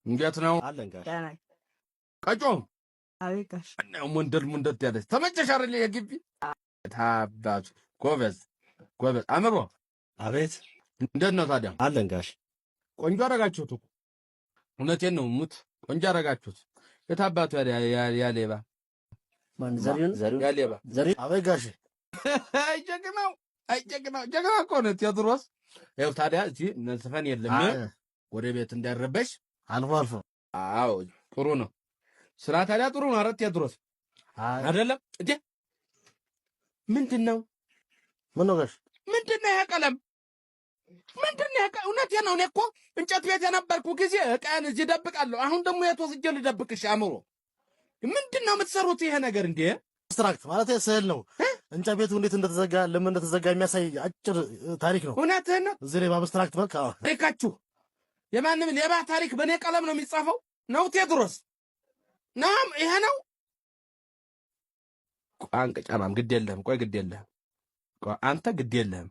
እንዴት ነው አለን ጋር ቀጮ? አቤት ጋሽ ነው ሙንደል ያለች ተመቸሽ አይደል? የግቢ ታባቱ ጎበዝ አምሮ። አቤት እንዴት ነው ታዲያ? አለን ጋሽ ቆንጆ አረጋችሁት እኮ እውነቴን ነው። ሙት ቆንጆ አረጋችሁት። የታባቱ ያሌባ ማን ዘሪሁን ያሌባ አቤት ጋሽ ጀግናው ጀግና እኮ ነው ቴዎድሮስ። ይኸው ታዲያ እዚህ ነስፈን የለም ወደ ቤት እንዳይረበሽ አልፎ አልፎ። አዎ ጥሩ ነው ስራ ታዲያ ጥሩ ነው። አረት ቴዎድሮስ አይደለም እንዴ? ምንድነው ጋሽ ምንድነው ይሄ ቀለም? ምንድነው ይሄ? እውነቴን ነው። እኔ እኮ እንጨት ቤት የነበርኩ ጊዜ ዕቃዬን እዚህ ደብቃለሁ። አሁን ደግሞ የት ወስጄ ልደብቅሽ? አእምሮ ምንድነው የምትሰሩት ይሄ ነገር እንዴ? አብስትራክት ማለት ስዕል ነው። እንጨት ቤቱ እንዴት እንደተዘጋ ለምን እንደተዘጋ የሚያሳይ አጭር ታሪክ ነው። እውነትህን ነው። እዚህ ላይ በአብስትራክት መልክ ታሪካችሁ የማንም ሌባ ታሪክ በእኔ ቀለም ነው የሚጻፈው ነው ቴዎድሮስ? ናም ይሄ ነው ቋንቅ ጫማም ግድ የለህም። ቆይ ግድ የለህም አንተ ግድ የለህም